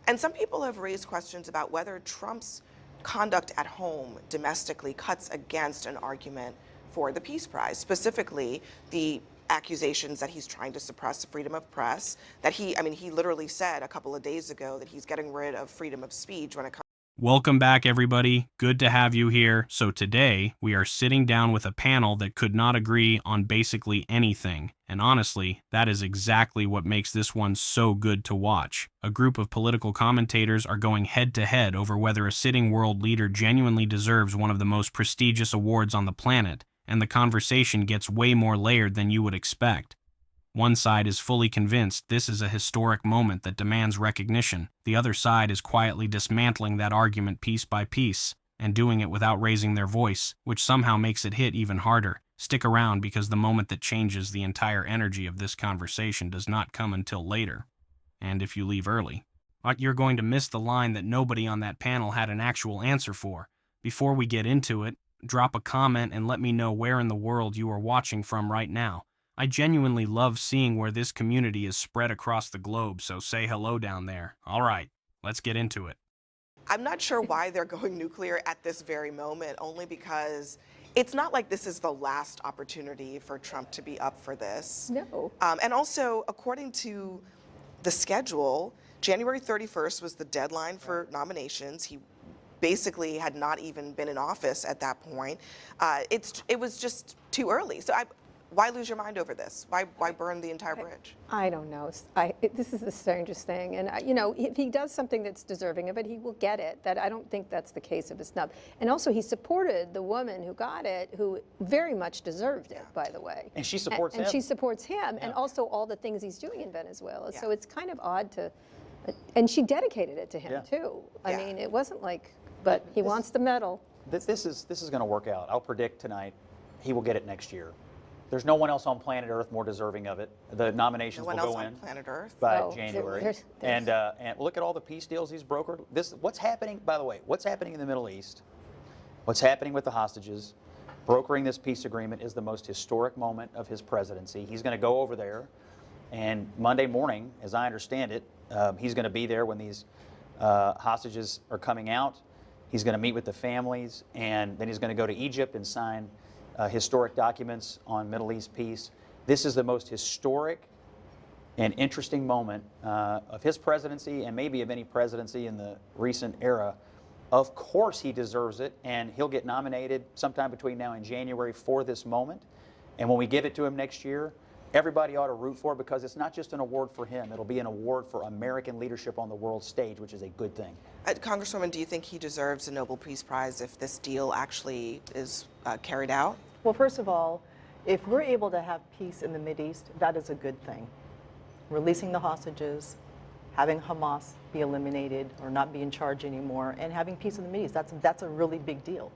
And some people have raised questions about whether Trump's conduct at home domestically cuts against an argument for the Peace Prize, specifically the accusations that he's trying to suppress the freedom of press, that he literally said a couple of days ago that he's getting rid of freedom of speech when it comes. Welcome back, everybody. Good to have you here. So today, we are sitting down with a panel that could not agree on basically anything. And honestly, that is exactly what makes this one so good to watch. A group of political commentators are going head-to-head over whether a sitting world leader genuinely deserves one of the most prestigious awards on the planet, and the conversation gets way more layered than you would expect. One side is fully convinced this is a historic moment that demands recognition. The other side is quietly dismantling that argument piece by piece, and doing it without raising their voice, which somehow makes it hit even harder. Stick around, because the moment that changes the entire energy of this conversation does not come until later. And if you leave early, you're going to miss the line that nobody on that panel had an actual answer for. Before we get into it, drop a comment and let me know where in the world you are watching from right now. I genuinely love seeing where this community is spread across the globe, so say hello down there. All right, let's get into it. I'm not sure why they're going nuclear at this very moment, only because it's not like this is the last opportunity for Trump to be up for this. No. And also, according to the schedule, January 31st was the deadline for nominations. He basically had not even been in office at that point. It was just too early. So why lose your mind over this? Why burn the entire bridge? I don't know. This is the strangest thing. And, if he does something that's deserving of it, he will get it. I don't think that's the case of a snub. And also, he supported the woman who got it, who very much deserved it, by the way. And she supports him. And she supports him, Yeah. and also all the things he's doing in Venezuela. Yeah. So it's kind of odd to, and she dedicated it to him, Yeah. too. Yeah. I mean, it wasn't like, but he wants the medal. This is going to work out. I'll predict tonight he will get it next year. There's no one else on planet Earth more deserving of it. The nominations No one will else go on in planet Earth. by Oh, January. there's- And look at all the peace deals he's brokered. What's happening, by the way, what's happening in the Middle East, what's happening with the hostages, brokering this peace agreement is the most historic moment of his presidency. He's going to go over there, and Monday morning, as I understand it, he's going to be there when these hostages are coming out. He's going to meet with the families, and then he's going to go to Egypt and sign historic documents on Middle East peace. This is the most historic and interesting moment of his presidency, and maybe of any presidency in the recent era. Of course he deserves it, and he'll get nominated sometime between now and January for this moment. And when we give it to him next year, everybody ought to root for it, because it's not just an award for him. It'll be an award for American leadership on the world stage, which is a good thing. Congresswoman, do you think he deserves a Nobel Peace Prize if this deal actually is carried out? Well, first of all, if we're able to have peace in the Mideast, that is a good thing. Releasing the hostages, having Hamas be eliminated or not be in charge anymore, and having peace in the Mideast, that's a really big deal.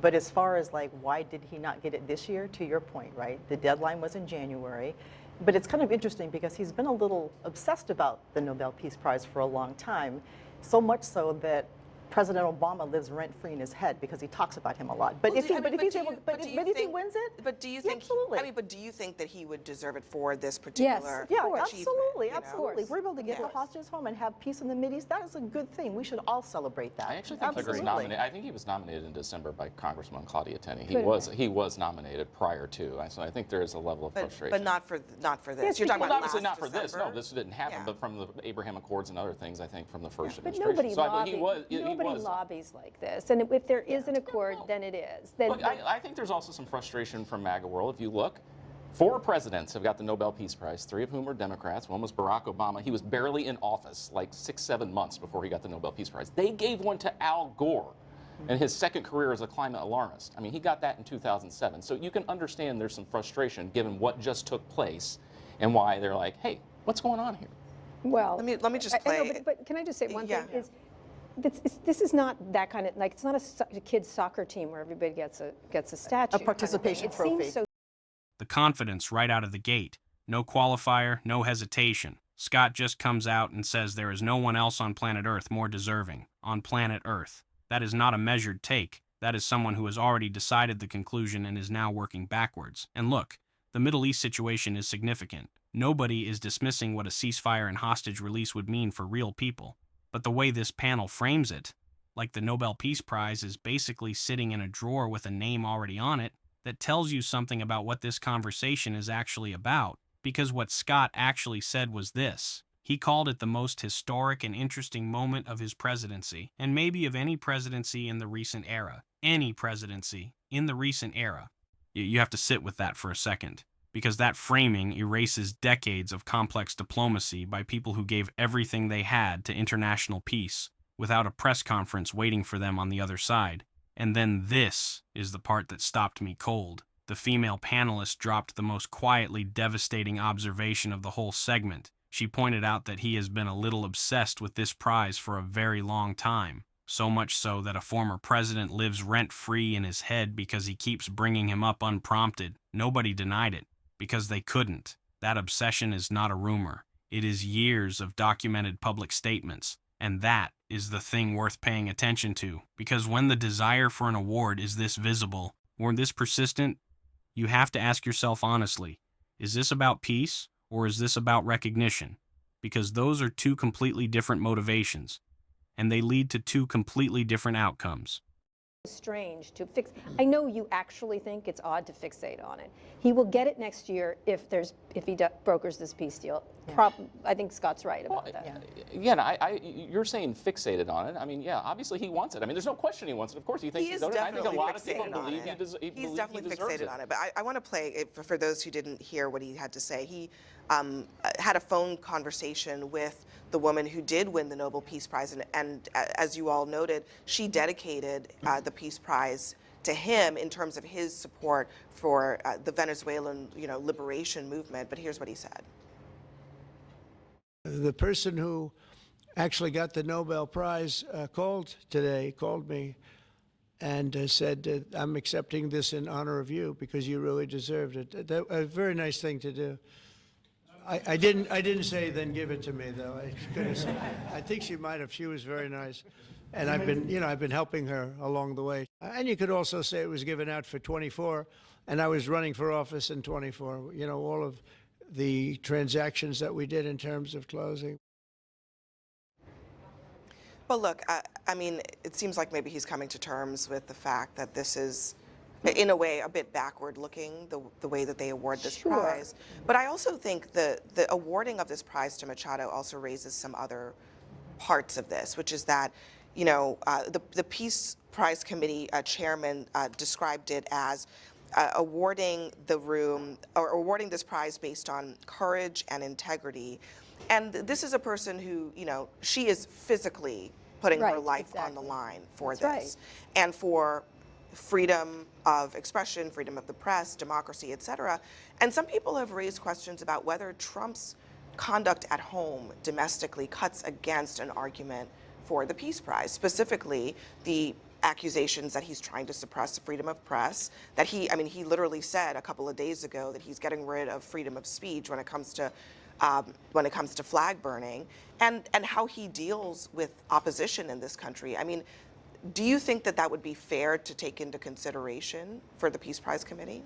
But as far as like, why did he not get it this year? To your point, right? The deadline was in January. But it's kind of interesting because he's been a little obsessed about the Nobel Peace Prize for a long time, so much so that President Obama lives rent-free in his head because he talks about him a lot. But if he wins it, but do you yeah, think? absolutely. But do you think that he would deserve it for this particular? Yeah, achievement, absolutely, you know? absolutely. If we're able to get the hostages home and have peace in the Mideast, that is a good thing. We should all celebrate that. I actually think he was nominated. I think he was nominated in December by Congresswoman Claudia Tenney. He was nominated prior to. So I think there is a level of frustration. But not for this. Yes, You're talking about obviously last not for this. December? No, this didn't happen. Yeah. But from the Abraham Accords and other things, I think from the first But administration. nobody So lobbies like this. And if there is an accord, then it is. Then, Look, I think there's also some frustration from MAGA world. If you look, 4 presidents have got the Nobel Peace Prize, 3 of whom were Democrats. One was Barack Obama. He was barely in office, like 6-7 months before he got the Nobel Peace Prize. They gave one to Al Gore in his second career as a climate alarmist. I mean, he got that in 2007. So you can understand there's some frustration given what just took place and why they're like, hey, what's going on here? well, Let me just play. I know, but can I just say one Yeah. thing? This is not that kind of, like, it's not a kid's soccer team where everybody gets a statue. A participation kind of thing. It trophy. seems so The confidence right out of the gate. No qualifier, no hesitation. Scott just comes out and says there is no one else on planet Earth more deserving. On planet Earth. That is not a measured take. That is someone who has already decided the conclusion and is now working backwards. And look, the Middle East situation is significant. Nobody is dismissing what a ceasefire and hostage release would mean for real people. But the way this panel frames it, like the Nobel Peace Prize is basically sitting in a drawer with a name already on it, that tells you something about what this conversation is actually about, because what Scott actually said was this. He called it the most historic and interesting moment of his presidency, and maybe of any presidency in the recent era. Any presidency in the recent era. You have to sit with that for a second, because that framing erases decades of complex diplomacy by people who gave everything they had to international peace, without a press conference waiting for them on the other side. And then this is the part that stopped me cold. The female panelist dropped the most quietly devastating observation of the whole segment. She pointed out that he has been a little obsessed with this prize for a very long time. So much so that a former president lives rent-free in his head because he keeps bringing him up unprompted. Nobody denied it, because they couldn't. That obsession is not a rumor. It is years of documented public statements. And that is the thing worth paying attention to, because when the desire for an award is this visible, or this persistent, you have to ask yourself honestly, is this about peace, or is this about recognition? Because those are two completely different motivations, and they lead to two completely different outcomes. Strange to fix. I know you actually think it's odd to fixate on it. He will get it next year if he brokers this peace deal. I think Scott's right about that. You're saying fixated on it. I mean, yeah, obviously he wants it. I mean, there's no question he wants it. Of course, he thinks he's owed it. I think a lot of people believe he deserves it. He's definitely fixated on it. But I want to play it for those who didn't hear what he had to say. He had a phone conversation with the woman who did win the Nobel Peace Prize, and as you all noted, she dedicated the Peace Prize to him in terms of his support for the Venezuelan, liberation movement. But here's what he said. The person who actually got the Nobel Prize called me and said, I'm accepting this in honor of you because you really deserved it. That a very nice thing to do. I didn't say then give it to me though. I think she might have. She was very nice, and I've been helping her along the way. And you could also say it was given out for 24, and I was running for office in 24. All of the transactions that we did in terms of closing. But look, I mean, it seems like maybe he's coming to terms with the fact that this is, in a way, a bit backward-looking, the way that they award this prize. But I also think the awarding of this prize to Machado also raises some other parts of this, which is that, the Peace Prize Committee chairman described it as awarding this prize based on courage and integrity. And this is a person who, she is physically putting her life on the line for this and for freedom of expression, freedom of the press, democracy, etc. And some people have raised questions about whether Trump's conduct at home domestically cuts against an argument for the Peace Prize, specifically the accusations that he's trying to suppress the freedom of press, that he literally said a couple of days ago that he's getting rid of freedom of speech when it comes to flag burning, and how he deals with opposition in this country. I mean, do you think that would be fair to take into consideration for the Peace Prize Committee?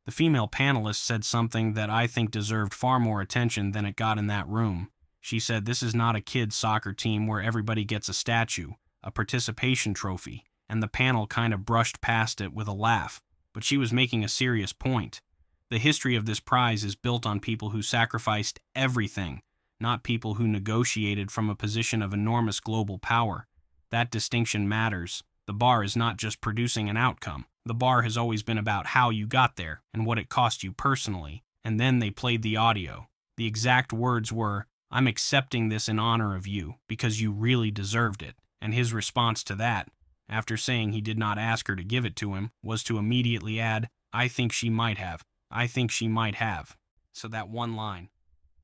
The female panelist said something that I think deserved far more attention than it got in that room. She said this is not a kids' soccer team where everybody gets a statue, a participation trophy, and the panel kind of brushed past it with a laugh, but she was making a serious point. The history of this prize is built on people who sacrificed everything, not people who negotiated from a position of enormous global power. That distinction matters. The bar is not just producing an outcome. The bar has always been about how you got there and what it cost you personally. And then they played the audio. The exact words were, "I'm accepting this in honor of you because you really deserved it." And his response to that, after saying he did not ask her to give it to him, was to immediately add, "I think she might have. I think she might have." So that one line,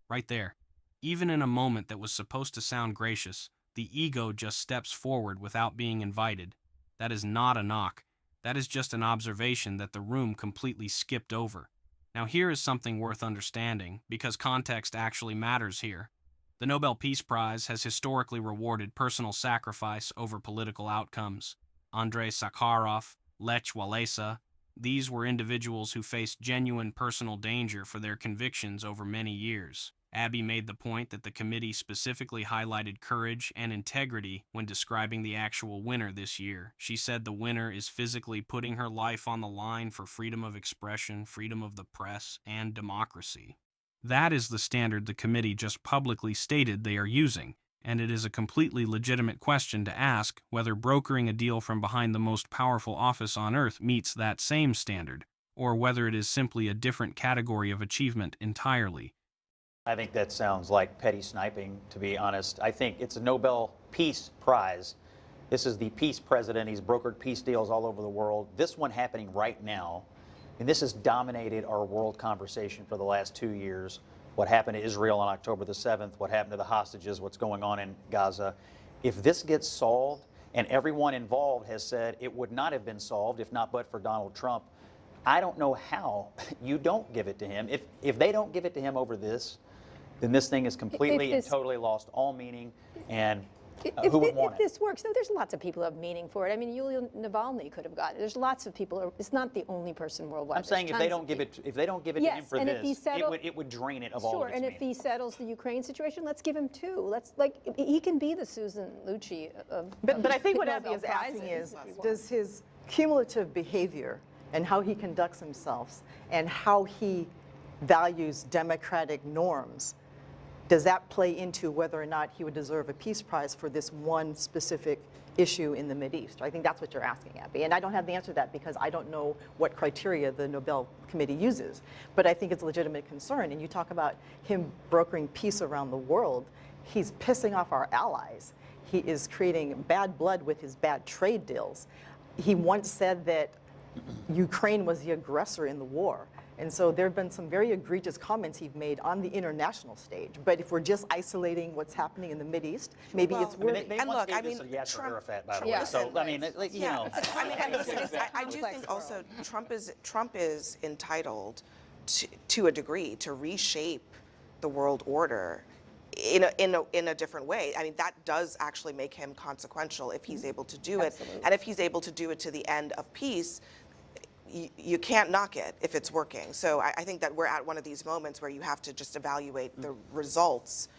right there, even in a moment that was supposed to sound gracious, the ego just steps forward without being invited. That is not a knock. That is just an observation that the room completely skipped over. Now here is something worth understanding, because context actually matters here. The Nobel Peace Prize has historically rewarded personal sacrifice over political outcomes. Andrei Sakharov, Lech Walesa, these were individuals who faced genuine personal danger for their convictions over many years. Abby made the point that the committee specifically highlighted courage and integrity when describing the actual winner this year. She said the winner is physically putting her life on the line for freedom of expression, freedom of the press, and democracy. That is the standard the committee just publicly stated they are using, and it is a completely legitimate question to ask whether brokering a deal from behind the most powerful office on earth meets that same standard, or whether it is simply a different category of achievement entirely. I think that sounds like petty sniping, to be honest. I think it's a Nobel Peace Prize. This is the peace president. He's brokered peace deals all over the world. This one happening right now, and this has dominated our world conversation for the last 2 years. What happened to Israel on October the 7th, what happened to the hostages, what's going on in Gaza. If this gets solved, and everyone involved has said it would not have been solved if not but for Donald Trump, I don't know how you don't give it to him. If they don't give it to him over this, then this thing is completely and totally lost all meaning, and who would want it? If this works, no, there's lots of people who have meaning for it. I mean, Yulia Navalny could have gotten it. There's lots of people. It's not the only person worldwide. I'm saying if they don't give it to him for this, it would drain it of all of its meaning. Sure, and if he settles the Ukraine situation, let's give him two. He can be the Susan Lucci of. But I think what Abby is asking is, does his cumulative behavior and how he conducts himself and how he values democratic norms, does that play into whether or not he would deserve a Peace Prize for this one specific issue in the Mideast? I think that's what you're asking, Abby. And I don't have the answer to that because I don't know what criteria the Nobel Committee uses. But I think it's a legitimate concern. And you talk about him brokering peace around the world. He's pissing off our allies. He is creating bad blood with his bad trade deals. He once said that Ukraine was the aggressor in the war. And so there have been some very egregious comments he's made on the international stage. But if we're just isolating what's happening in the Mideast, maybe it's working. They once gave this a Yasser Arafat, by the way. So, I mean, you know. I mean, and listen, I do think also Trump is entitled to a degree to reshape the world order in a different way. I mean, that does actually make him consequential if he's able to do it. And if he's able to do it to the end of peace, you can't knock it if it's working. So I think that we're at one of these moments where you have to just evaluate the results,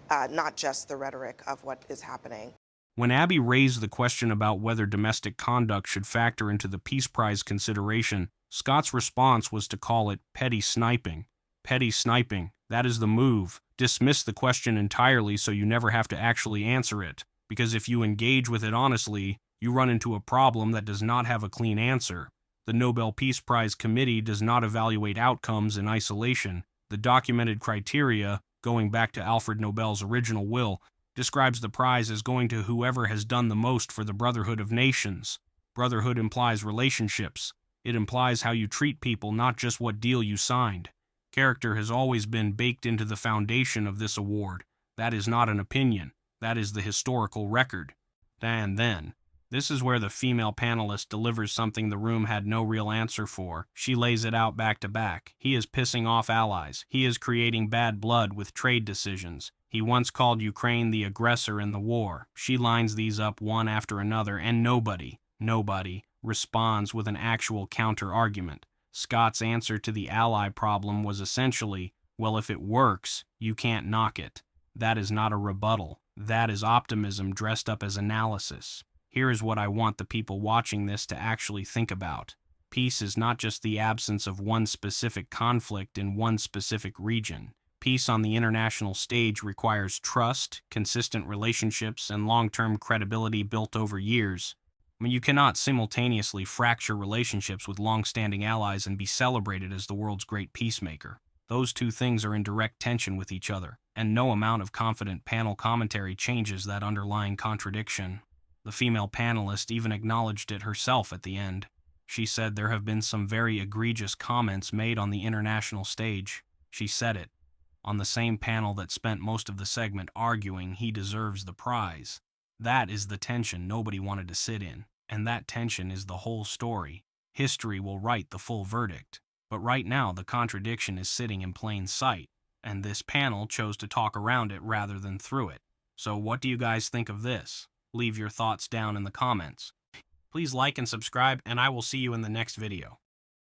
not just the rhetoric of what is happening. When Abby raised the question about whether domestic conduct should factor into the Peace Prize consideration, Scott's response was to call it petty sniping. Petty sniping, that is the move. Dismiss the question entirely so you never have to actually answer it. Because if you engage with it honestly, you run into a problem that does not have a clean answer. The Nobel Peace Prize Committee does not evaluate outcomes in isolation. The documented criteria, going back to Alfred Nobel's original will, describes the prize as going to whoever has done the most for the brotherhood of nations. Brotherhood implies relationships. It implies how you treat people, not just what deal you signed. Character has always been baked into the foundation of this award. That is not an opinion. That is the historical record. And then, this is where the female panelist delivers something the room had no real answer for. She lays it out back to back. He is pissing off allies. He is creating bad blood with trade decisions. He once called Ukraine the aggressor in the war. She lines these up one after another, and nobody responds with an actual counter-argument. Scott's answer to the ally problem was essentially, well, if it works, you can't knock it. That is not a rebuttal. That is optimism dressed up as analysis. Here is what I want the people watching this to actually think about. Peace is not just the absence of one specific conflict in one specific region. Peace on the international stage requires trust, consistent relationships, and long-term credibility built over years. I mean, you cannot simultaneously fracture relationships with long-standing allies and be celebrated as the world's great peacemaker. Those two things are in direct tension with each other, and no amount of confident panel commentary changes that underlying contradiction. The female panelist even acknowledged it herself at the end. She said there have been some very egregious comments made on the international stage. She said it on the same panel that spent most of the segment arguing he deserves the prize. That is the tension nobody wanted to sit in, and that tension is the whole story. History will write the full verdict, but right now the contradiction is sitting in plain sight, and this panel chose to talk around it rather than through it. So what do you guys think of this? Leave your thoughts down in the comments. Please like and subscribe, and I will see you in the next video.